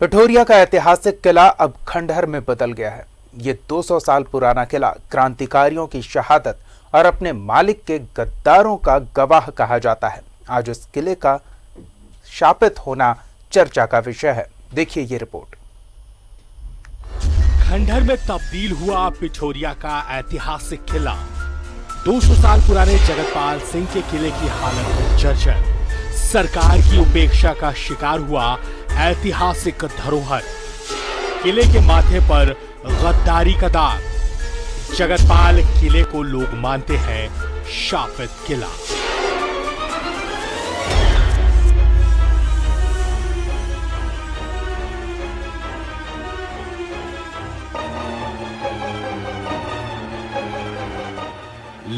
पिठोरिया का ऐतिहासिक किला अब खंडहर में बदल गया है। ये 200 साल पुराना किला क्रांतिकारियों की शहादत और अपने मालिक के गद्दारों का गवाह कहा जाता है। आज इस किले का शापित होना चर्चा का विषय है। देखिए ये रिपोर्ट। खंडहर में तब्दील हुआ पिठोरिया का ऐतिहासिक किला। 200 साल पुराने जगतपाल सिंह के किले की हालत जर्जर। सरकार की उपेक्षा का शिकार हुआ ऐतिहासिक धरोहर। किले के माथे पर गद्दारी का दाग। जगतपाल किले को लोग मानते हैं शापित किला।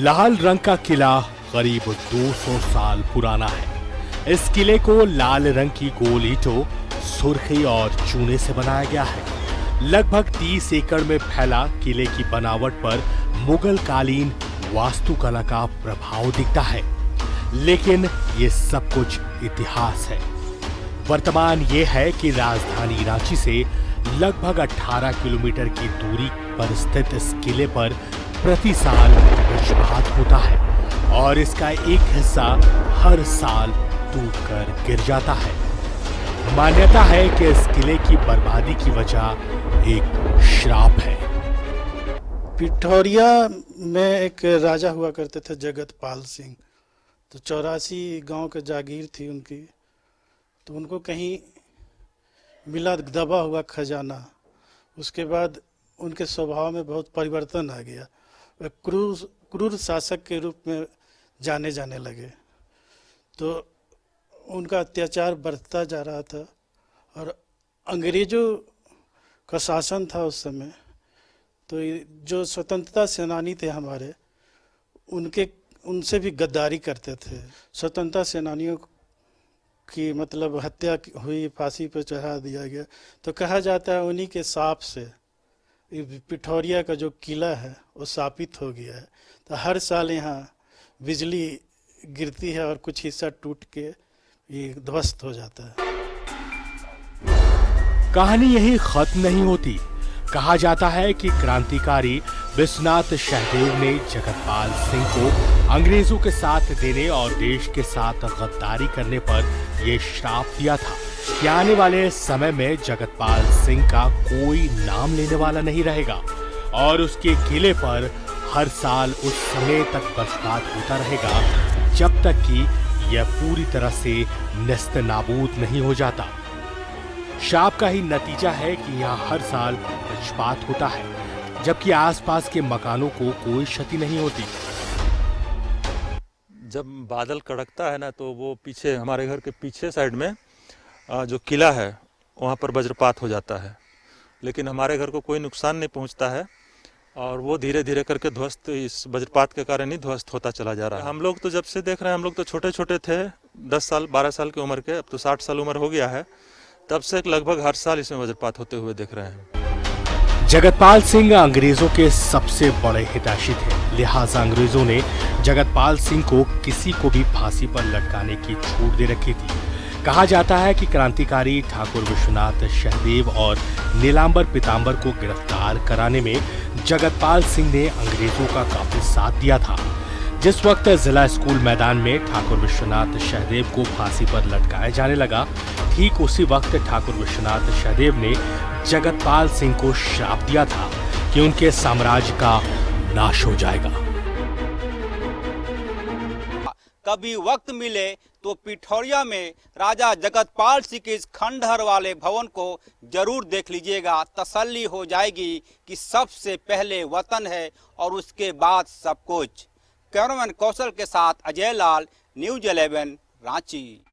लाल रंग का किला करीब 200 साल पुराना है। इस किले को लाल रंग की गोल ईंटों, सुर्खी और चूने से बनाया गया है। लगभग 30 एकड़ में फैला किले की बनावट पर मुगल कालीन वास्तुकला का प्रभाव दिखता है, लेकिन ये सब कुछ इतिहास है। वर्तमान ये है कि राजधानी रांची से लगभग 18 किलोमीटर की दूरी पर स्थित इस किले पर प्रति साल वज्रपात होता है और इसका एक हिस्सा हर साल टूटकर गिर जाता है। मान्यता है कि इस किले की बर्बादी की वजह एक श्राप है। पिठोरिया में एक राजा हुआ करते थे जगतपाल सिंह। तो 84 गांव के जागीर थी उनकी। तो उनको कहीं मिला दबा हुआ खजाना। उसके बाद उनके स्वभाव में बहुत परिवर्तन आ गया। वे क्रूर शासक के रूप में जाने लगे। तो उनका अत्याचार बढ़ता जा रहा था और अंग्रेजों का शासन था उस समय। तो जो स्वतंत्रता सेनानी थे हमारे, उनसे भी गद्दारी करते थे। स्वतंत्रता सेनानियों की मतलब हत्या हुई, फांसी पर चढ़ा दिया गया। तो कहा जाता है उन्हीं के शाप से पिठोरिया का जो किला है वो शापित हो गया है। तो हर साल यहाँ बिजली गिरती है और कुछ हिस्सा टूट के ये ध्वस्त हो जाता है। कहानी यही खत्म नहीं होती। कहा जाता है कि क्रांतिकारी विश्वनाथ सहदेव ने जगतपाल सिंह को अंग्रेजों के साथ देने और देश के साथ गद्दारी करने पर यह श्राप दिया था कि आने वाले समय में जगतपाल सिंह का कोई नाम लेने वाला नहीं रहेगा और उसके किले पर हर साल उस समय तक वज्रपात होता रहेगा जब तक कि यह पूरी तरह से नेस्त नाबूद नहीं हो जाता। शाप का ही नतीजा है कि यहाँ हर साल वज्रपात होता है, जबकि आसपास के मकानों को कोई क्षति नहीं होती। जब बादल कड़कता है ना, तो वो पीछे हमारे घर के पीछे साइड में जो किला है वहाँ पर वज्रपात हो जाता है, लेकिन हमारे घर को कोई नुकसान नहीं पहुँचता है और वो धीरे धीरे करके ध्वस्त, इस वज्रपात के कारण ही ध्वस्त होता चला जा रहा है। हम लोग तो जब से देख रहे हैं, हम लोग तो छोटे छोटे थे, 10 साल 12 साल की उम्र के, अब तो 60 साल उम्र हो गया है, तब से लगभग हर साल इसमें वज्रपात होते हुए देख रहे हैं। जगतपाल सिंह अंग्रेजों के सबसे बड़े हितैषी थे, लिहाजा अंग्रेजों ने जगतपाल सिंह को किसी को भी फांसी पर लटकाने की छूट दे रखी थी। कहा जाता है कि क्रांतिकारी ठाकुर विश्वनाथ सहदेव और नीलांबर पीतांबर को गिरफ्तार कराने में जगतपाल सिंह ने अंग्रेजों का काफी साथ दिया था। जिस वक्त जिला स्कूल मैदान में ठाकुर विश्वनाथ सहदेव को फांसी पर लटकाया जाने लगा, ठीक उसी वक्त ठाकुर विश्वनाथ सहदेव ने जगतपाल सिंह को श्राप दिया था कि उनके साम्राज्य का नाश हो जाएगा। कभी वक्त मिले तो पिठोरिया में राजा जगतपाल सिंह के इस खंडहर वाले भवन को जरूर देख लीजिएगा। तसल्ली हो जाएगी कि सबसे पहले वतन है और उसके बाद सब कुछ। कैमरामैन कौशल के साथ अजय लाल, न्यूज़ 11 रांची।